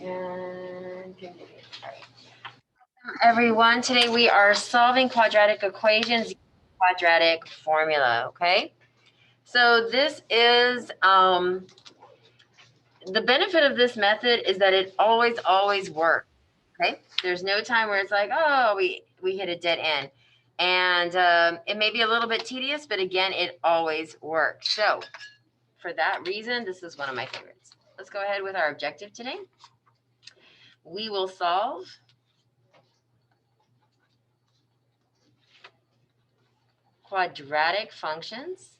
And all right. Everyone, today we are solving quadratic equations using quadratic formula, okay? So this is, the benefit of this method is that it always works, okay? There's no time where it's like, oh, we hit a dead end. And it may be a little bit tedious, but again, it always works. So for that reason, this is one of my favorites. Let's go ahead with our objective today. We will solve quadratic functions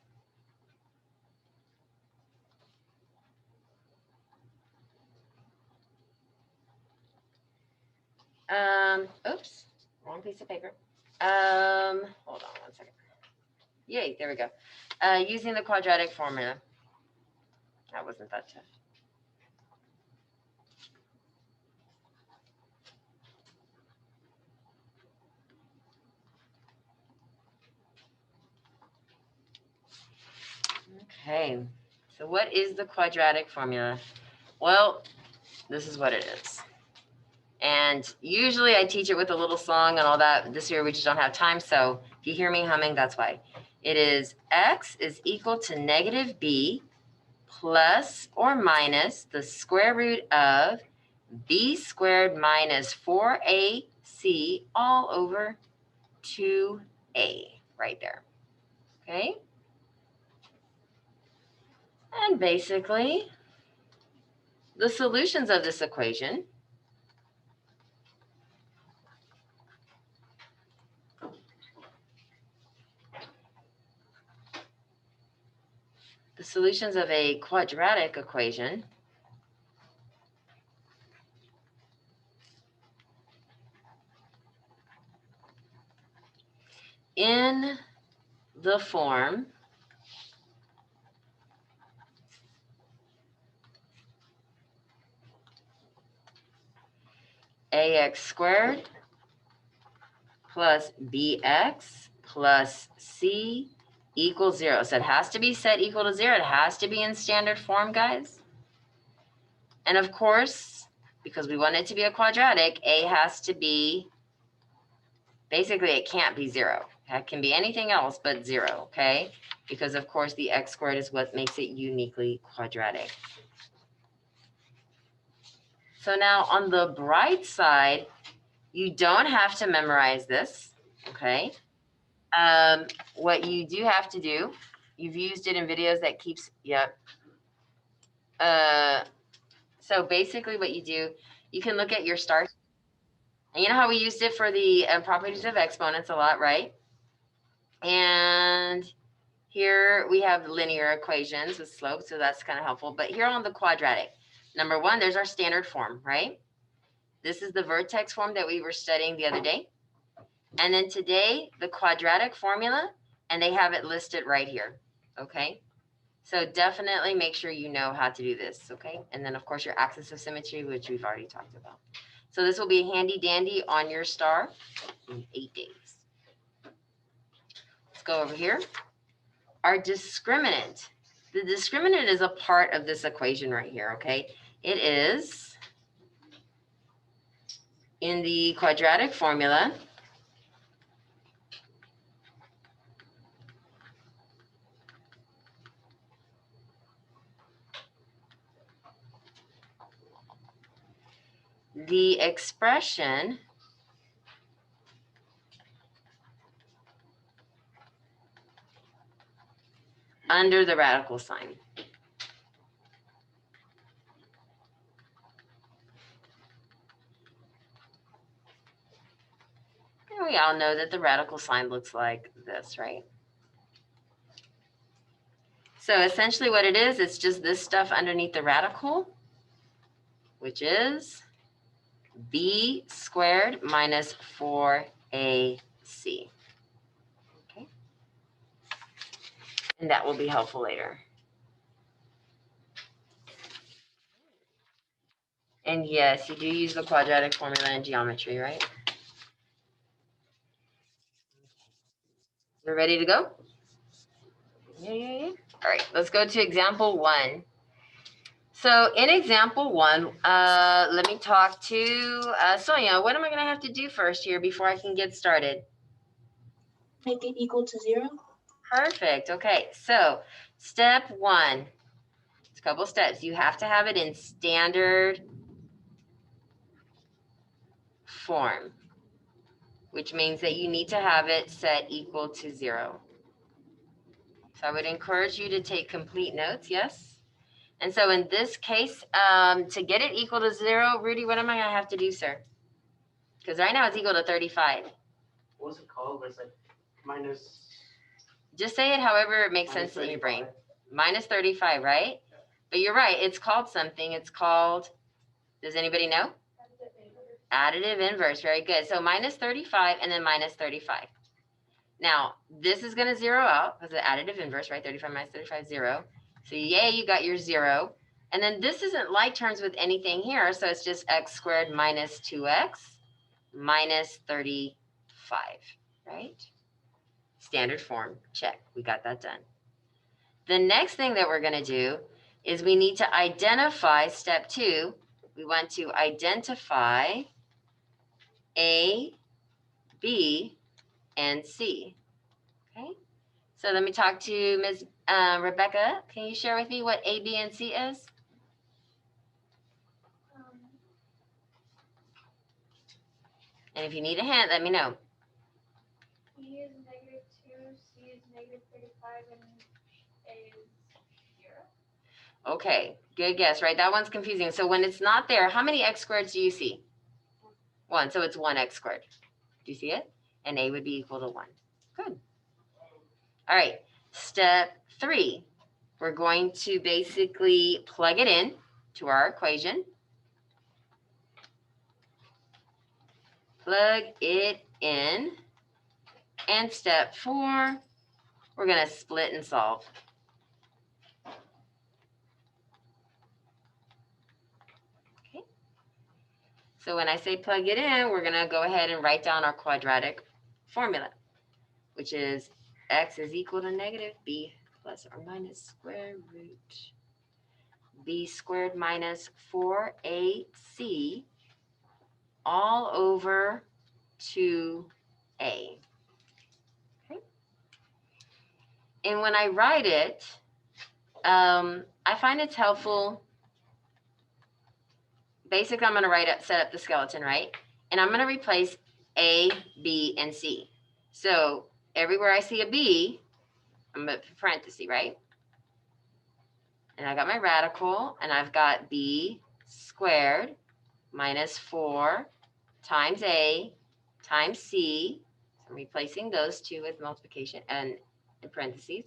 oops, wrong piece of paper. Hold on one second. Yay, there we go. Using the quadratic formula. That wasn't that tough. Okay, so what is the quadratic formula? Well, this is what it is. And usually I teach it with a little song and all that. This year we just don't have time, so if you hear me humming, that's why. It is x is equal to negative b plus or minus the square root of b squared minus 4ac all over 2a, right there, okay? And basically, the solutions of this equation of a quadratic equation in the form ax squared plus bx plus c equals 0. So it has to be set equal to 0. It has to be in standard form, guys. And of course, because we want it to be a quadratic, a has to be, basically it can't be 0. It can be anything else but 0, okay? Because of course the x squared is what makes it uniquely quadratic. So now on the bright side, you don't have to memorize this, okay? What you do have to do, you've used it in videos that keeps, yep. So basically what you do, you can look at your stars. And you know how we used it for the properties of exponents a lot, right? And here we have linear equations with slopes, so that's kind of helpful. But here on the quadratic, number one, there's our standard form, right? This is the vertex form that we were studying the other day. And then today, the quadratic formula, and they have it listed right here, okay? So definitely make sure you know how to do this, okay? And then, of course, your axis of symmetry, which we've already talked about. So this will be handy dandy on your star in 8 days. Let's go over here. Our discriminant. The discriminant is a part of this equation right here, okay? It is in the quadratic formula. The expression under the radical sign. And we all know that the radical sign looks like this, right? So essentially what it is, it's just this stuff underneath the radical, which is b squared minus 4ac. Okay. And that will be helpful later. And yes, you do use the quadratic formula in geometry, right? We're ready to go? Yeah. All right, let's go to example 1. So in example 1, let me talk to Sonia. What am I going to have to do first here before I can get started? Make it equal to 0. Perfect. Okay, so step 1, it's a couple steps. You have to have it in standard form, which means that you need to have it set equal to 0. So I would encourage you to take complete notes, yes? And so in this case, to get it equal to 0, Rudy, what am I going to have to do, sir? Because right now it's equal to 35. What's it called? It's like minus. Just say it however it makes sense in your brain. Minus 35, right? But you're right. It's called something. It's called, does anybody know? Additive inverse. Very good. So minus 35 and then minus 35. Now, this is going to zero out because the additive inverse, right? 35 minus 35, 0. So yay, you got your 0. And then this isn't like terms with anything here. So it's just x squared minus 2x minus 35, right? Standard form. Check. We got that done. The next thing that we're going to do is we need to identify step 2. We want to identify A, B, and C. Okay. So let me talk to Ms. Rebecca. Can you share with me what A, B, and C is? And if you need a hint, let me know. B is -2, C is -35, and A is 0. Okay, good guess, right? That one's confusing. So when it's not there, how many x squareds do you see? 1. So it's 1x squared. Do you see it? And A would be equal to 1. Good. All right, step 3. We're going to basically plug it in to our equation. Plug it in. And step 4, we're going to split and solve. Okay. So when I say plug it in, we're going to go ahead and write down our quadratic formula, which is x is equal to negative b plus or minus square root b squared minus 4ac all over 2a. Okay. And when I write it, I find it's helpful. Basically, I'm going to set up the skeleton, right? And I'm going to replace A, B, and C. So everywhere I see a B, I'm going to put parenthesis, right? And I got my radical, and I've got B squared minus 4 times A times C. So I'm replacing those two with multiplication and in parentheses.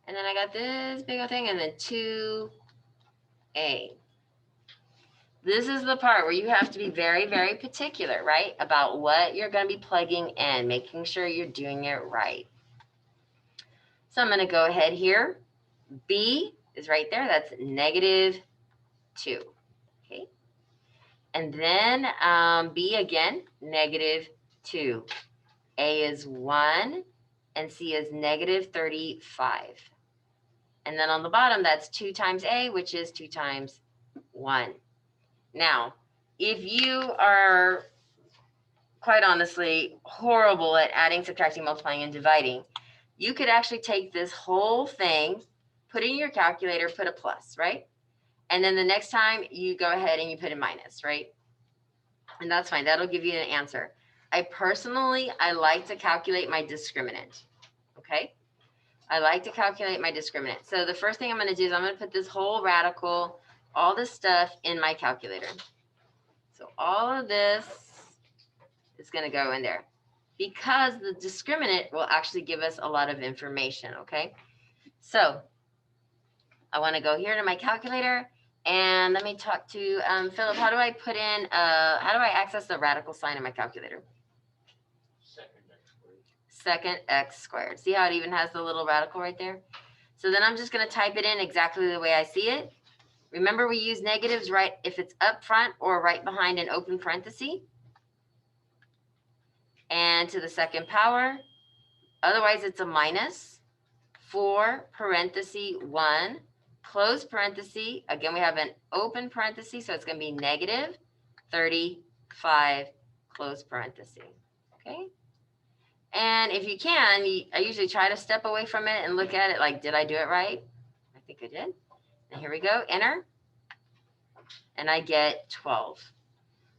And then I got this big old thing, and then 2A. This is the part where you have to be very, very particular, right? About what you're going to be plugging in, making sure you're doing it right. So I'm going to go ahead here. B is right there. That's -2. Okay. And then B again, -2. A is 1 and C is -35. And then on the bottom, that's 2 times A, which is 2 times 1. Now, if you are, quite honestly, horrible at adding, subtracting, multiplying, and dividing, you could actually take this whole thing, put it in your calculator, put a plus, right? And then the next time you go ahead and you put a minus, right? And that's fine. That'll give you an answer. I like to calculate my discriminant, okay? I like to calculate my discriminant. So the first thing I'm going to do is I'm going to put this whole radical, all this stuff in my calculator. So all of this is going to go in there because the discriminant will actually give us a lot of information, okay? So I want to go here to my calculator and let me talk to Philip. How do I access the radical sign in my calculator? Second x squared. See how it even has the little radical right there? So then I'm just going to type it in exactly the way I see it. Remember, we use negatives right if it's up front or right behind an open parenthesis. And to the second power. Otherwise, it's a minus 4 parenthesis 1 close parenthesis. Again, we have an open parenthesis, so it's going to be negative 35, close parenthesis. Okay. And if you can, I usually try to step away from it and look at it like, did I do it right? I think I did. And here we go, enter. And I get 12.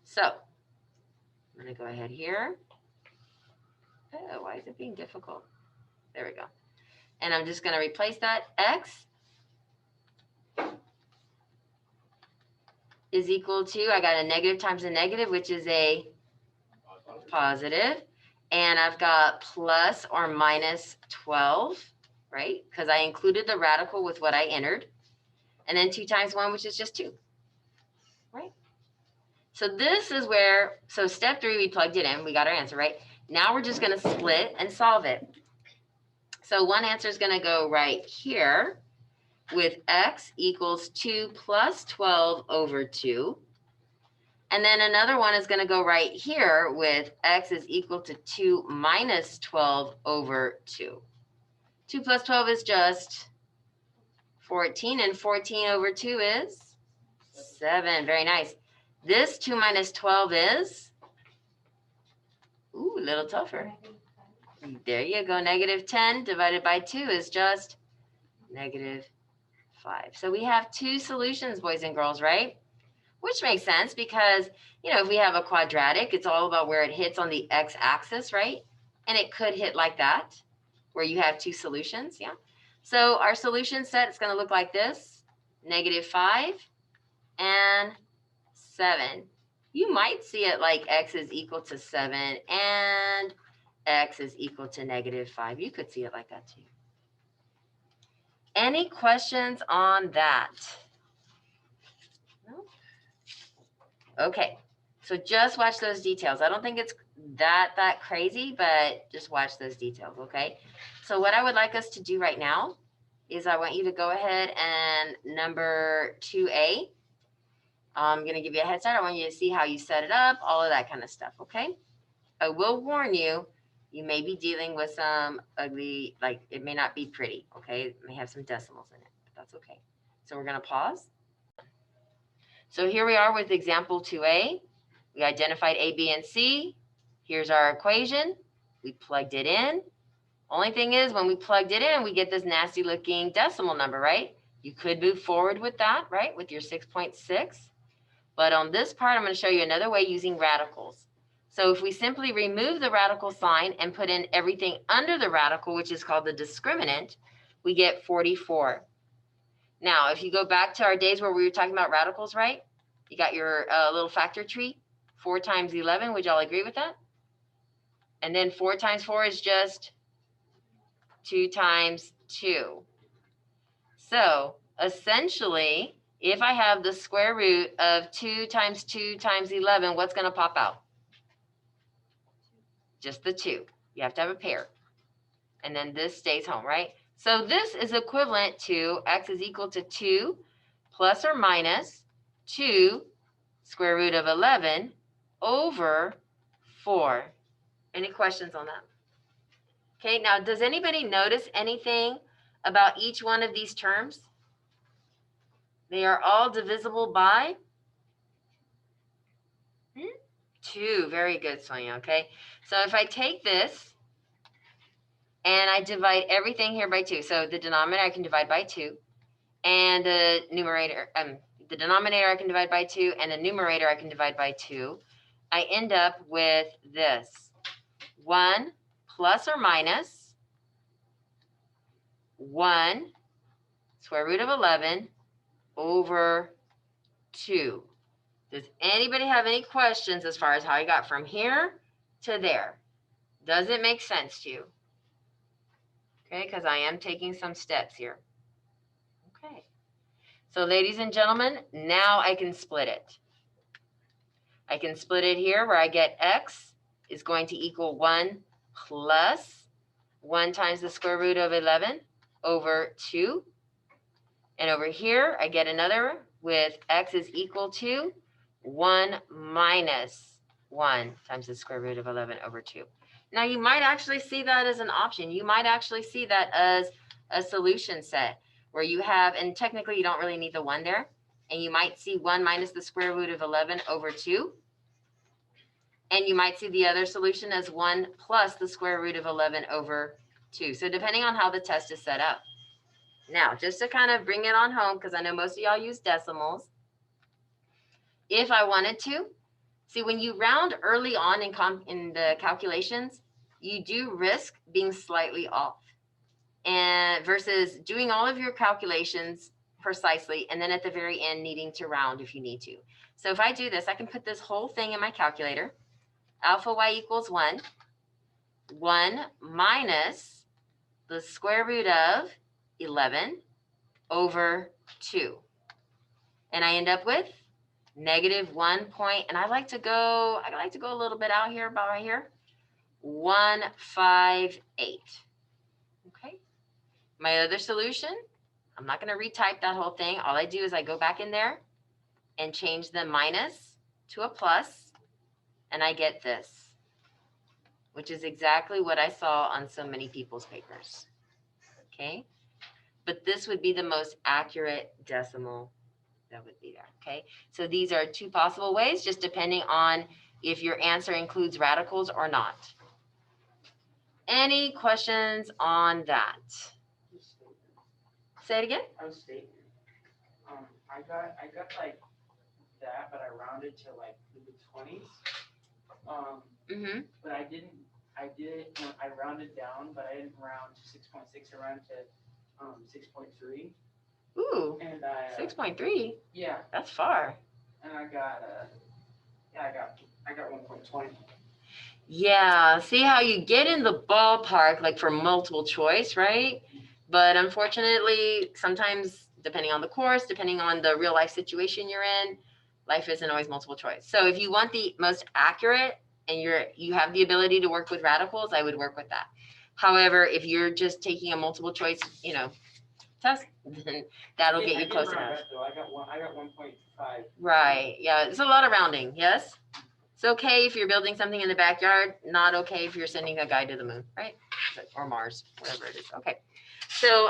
So I'm going to go ahead here. Oh, why is it being difficult? There we go. And I'm just going to replace that. X is equal to, I got a negative times a negative, which is a positive. And I've got plus or minus 12, right? Because I included the radical with what I entered. And then 2 times 1, which is just 2, right? So this is where, so step 3, we plugged it in. We got our answer, right? Now we're just going to split and solve it. So one answer is going to go right here with x equals 2 plus 12 over 2. And then another one is going to go right here with x is equal to 2 minus 12 over 2. 2 plus 12 is just 14, and 14 over 2 is 7. Very nice. This 2 minus 12 is, ooh, a little tougher. There you go. Negative 10 divided by 2 is just negative 5. So we have 2 solutions, boys and girls, right? Which makes sense because, you know, if we have a quadratic, it's all about where it hits on the x-axis, right? And it could hit like that, where you have 2 solutions, yeah? So our solution set is going to look like this, negative 5 and 7. You might see it like x is equal to 7 and x is equal to negative 5. You could see it like that too. Any questions on that? No? Okay, so just watch those details. I don't think it's that crazy, but just watch those details, okay? So what I would like us to do right now is I want you to go ahead and number 2A. I'm going to give you a head start. I want you to see how you set it up, all of that kind of stuff, okay? I will warn you, you may be dealing with some ugly, like it may not be pretty, okay? It may have some decimals in it, but that's okay. So we're going to pause. So here we are with example 2A. We identified A, B, and C. Here's our equation. We plugged it in. Only thing is when we plugged it in, we get this nasty looking decimal number, right? You could move forward with that, right? With your 6.6. But on this part, I'm going to show you another way using radicals. So if we simply remove the radical sign and put in everything under the radical, which is called the discriminant, we get 44. Now, if you go back to our days where we were talking about radicals, right? You got your little factor tree, 4 times 11. Would y'all agree with that? And then 4 times 4 is just 2 times 2. So essentially, if I have the square root of 2 times 2 times 11, what's going to pop out? Just the 2. You have to have a pair. And then this stays home, right? So this is equivalent to x is equal to 2 plus or minus 2 square root of 11 over 4. Any questions on that? Okay, now does anybody notice anything about each one of these terms? They are all divisible by 2. Very good, Sonia, okay? So if I take this and I divide everything here by 2, so the denominator I can divide by 2, and the numerator, the denominator I can divide by 2, and the numerator I can divide by 2, I end up with this, 1 plus or minus 1 square root of 11 over 2. Does anybody have any questions as far as how you got from here to there? Does it make sense to you? Okay, because I am taking some steps here. Okay. So ladies and gentlemen, now I can split it. I can split it here where I get x is going to equal 1 plus 1 times the square root of 11 over 2. And over here, I get another with x is equal to 1 minus 1 times the square root of 11 over 2. Now, you might actually see that as an option. You might actually see that as a solution set where you have, and technically you don't really need the 1 there, and you might see 1 minus the square root of 11 over 2. And you might see the other solution as 1 plus the square root of 11 over 2. So depending on how the test is set up. Now, just to kind of bring it on home, because I know most of y'all use decimals. If I wanted to, see when you round early on in the calculations, you do risk being slightly off. And versus doing all of your calculations precisely, and then at the very end needing to round if you need to. So if I do this, I can put this whole thing in my calculator. Alpha y equals 1. 1 minus the square root of 11 over 2. And I end up with negative 1 point, and I like to go a little bit out here, about right here. 158. Okay. My other solution, I'm not going to retype that whole thing. All I do is I go back in there and change the minus to a plus, and I get this, which is exactly what I saw on so many people's papers. Okay. But this would be the most accurate decimal that would be there. Okay. So these are 2 possible ways, just depending on if your answer includes radicals or not. Any questions on that? Say it again. I was stating. I got like that, but I rounded to like the 20s. But I did it. I rounded down, but I didn't round to 6.6. I rounded to 6.3. Ooh. And I 6.3. Yeah. That's far. And I got I got 1.20. Yeah, see how you get in the ballpark, like for multiple choice, right? But unfortunately, sometimes depending on the course, depending on the real life situation you're in, life isn't always multiple choice. So if you want the most accurate and you have the ability to work with radicals, I would work with that. However, if you're just taking a multiple choice, test, then that'll get you close enough. I got 1.5. Right. Yeah, it's a lot of rounding. Yes. It's okay if you're building something in the backyard, not okay if you're sending a guy to the moon, right? Or Mars, whatever it is. Okay. So,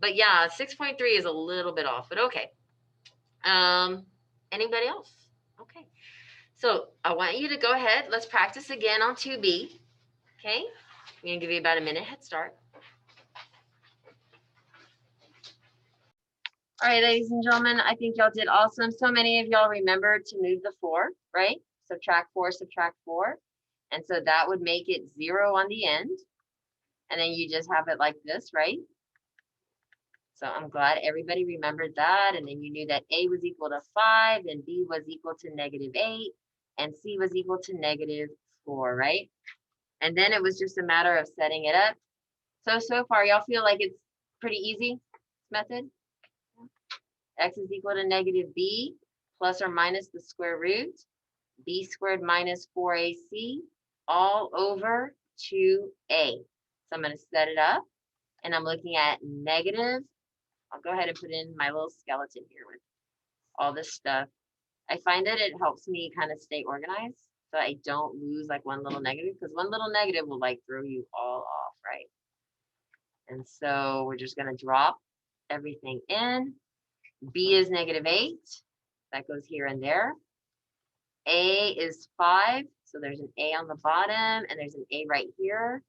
but yeah, 6.3 is a little bit off, but okay. Anybody else? Okay. So I want you to go ahead. Let's practice again on 2B. Okay. I'm going to give you about a minute head start. All right, ladies and gentlemen, I think y'all did awesome. So many of y'all remembered to move the 4, right? Subtract 4, subtract 4. And so that would make it 0 on the end. And then you just have it like this, right? So I'm glad everybody remembered that. And then you knew that A was equal to 5, and B was equal to -8, and C was equal to -4, right? And then it was just a matter of setting it up. So far, y'all feel like it's pretty easy, this method? X is equal to -b plus or minus the square root, b squared minus 4ac, all over 2a. So I'm going to set it up, and I'm looking at negative. I'll go ahead and put in my little skeleton here with all this stuff. I find that it helps me kind of stay organized so I don't lose like one little negative, because one little negative will like throw you all off, right? And so we're just going to drop everything in. B is -8. That goes here and there. A is 5. So there's an A on the bottom, and there's an A right here.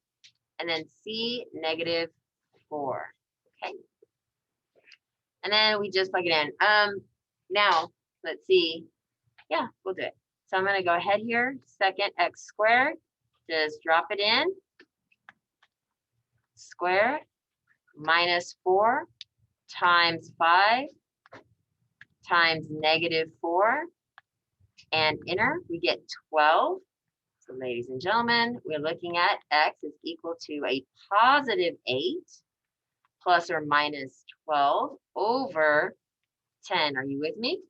And then C, -4. Okay. And then we just plug it in. Now, let's see. Yeah, we'll do it. So I'm going to go ahead here. Second x squared. Just drop it in. Squared -4 times 5 times -4, and enter, we get 12. So ladies and gentlemen, we're looking at x is equal to a +8 plus or minus 12 over 10. Are you with me?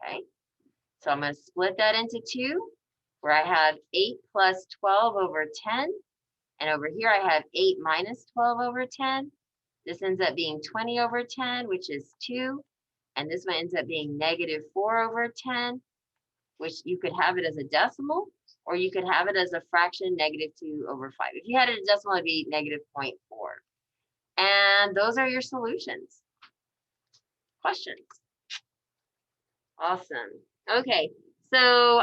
Okay. So I'm going to split that into 2, where I have 8 plus 12 over 10. And over here I have 8 minus 12 over 10. This ends up being 20 over 10, which is 2. And this one ends up being -4 over 10, which you could have it as a decimal, or you could have it as a fraction, -2 over 5. If you had it as a decimal, it'd be -0.4. And those are your solutions. Questions? Awesome. Okay, so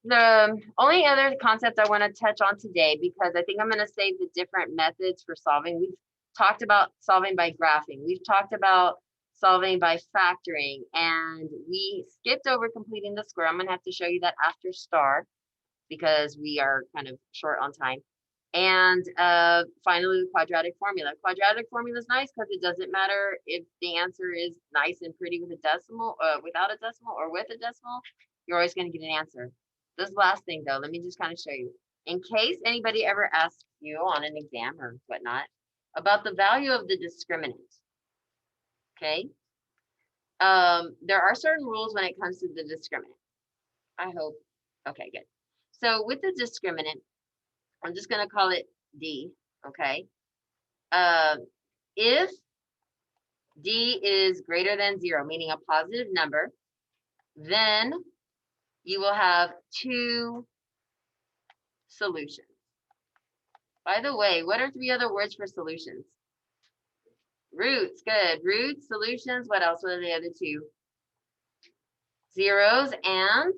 the only other concept I want to touch on today, because I think I'm going to save the different methods for solving. We've talked about solving by graphing. We've talked about solving by factoring, and we skipped over completing the square. I'm going to have to show you that after star because we are kind of short on time. And finally, the quadratic formula. Quadratic formula is nice because it doesn't matter if the answer is nice and pretty with a decimal, without a decimal, or with a decimal, you're always going to get an answer. This last thing though, let me just kind of show you. In case anybody ever asks you on an exam or whatnot about the value of the discriminant, okay? There are certain rules when it comes to the discriminant. I hope, okay, good. So with the discriminant, I'm just gonna call it D, okay? If D is greater than 0, meaning a positive number, then you will have 2 solutions. By the way, what are 3 other words for solutions? Roots, good. Roots, solutions, what else? What are the other 2? Zeros and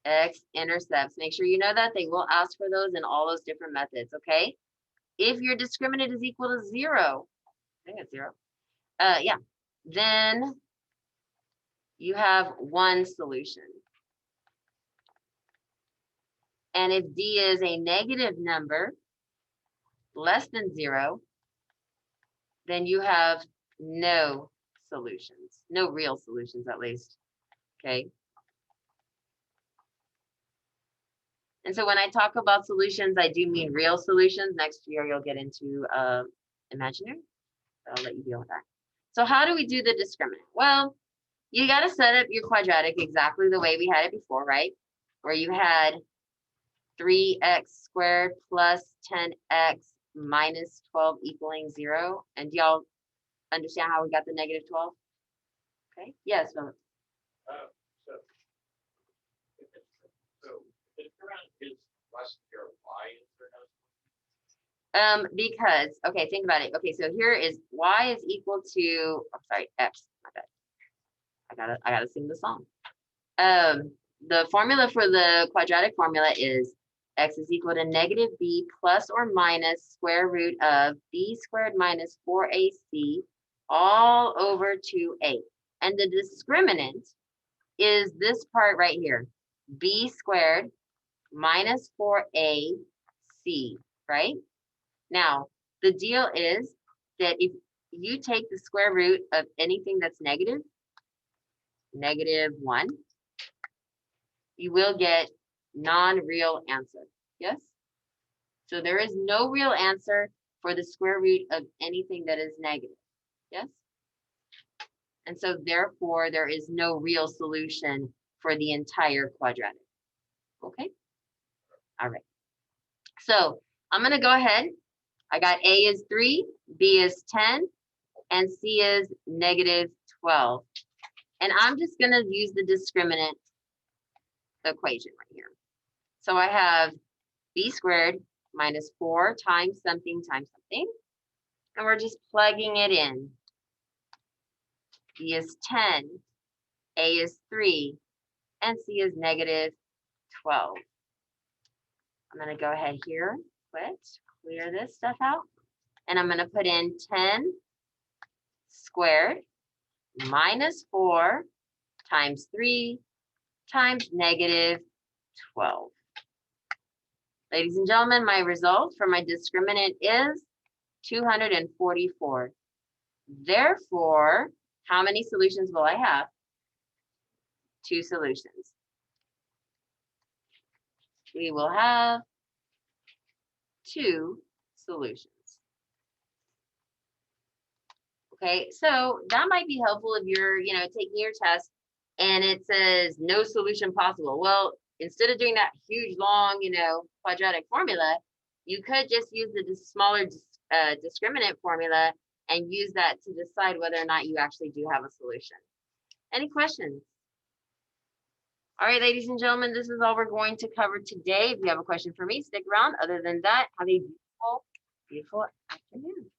x-intercepts. Make sure you know that. They will ask for those in all those different methods, okay? If your discriminant is equal to 0, I think it's 0, yeah, then you have 1 solution. And if D is a negative number, less than 0, then you have no solutions, no real solutions at least, okay? And so when I talk about solutions, I do mean real solutions. Next year, you'll get into imaginary. I'll let you deal with that. So how do we do the discriminant? Well, you got to set up your quadratic exactly the way we had it before, right? Where you had 3x squared plus 10x minus 12 equaling 0. And do y'all understand how we got the negative 12? Okay, yes, Philip. Is less than 0, why is there no? Because, okay, think about it. Okay, so here is y is equal to, I'm sorry, x, my bad. I gotta sing the song. The formula for the quadratic formula is x is equal to negative b plus or minus square root of b squared minus 4ac all over 2a. And the discriminant is this part right here, b squared minus 4ac, right? Now, the deal is that if you take the square root of anything that's negative, -1, you will get non-real answer, yes? So there is no real answer for the square root of anything that is negative, yes? And so therefore, there is no real solution for the entire quadratic, okay? All right, so I'm gonna go ahead. I got A is 3, B is 10, and C is -12. And I'm just gonna use the discriminant equation right here. So I have B squared minus 4 times something, and we're just plugging it in. B is 10, A is 3, and C is -12. I'm gonna go ahead here, clear this stuff out, and I'm gonna put in 10 squared minus 4 times 3 times -12. Ladies and gentlemen, my result for my discriminant is 244. Therefore, how many solutions will I have? 2 solutions. We will have 2 solutions. Okay, so that might be helpful if you're, taking your test and it says no solution possible. Well, instead of doing that huge, long, quadratic formula, you could just use the smaller discriminant formula and use that to decide whether or not you actually do have a solution. Any questions? All right, ladies and gentlemen, this is all we're going to cover today. If you have a question for me, stick around. Other than that, have a beautiful, beautiful afternoon.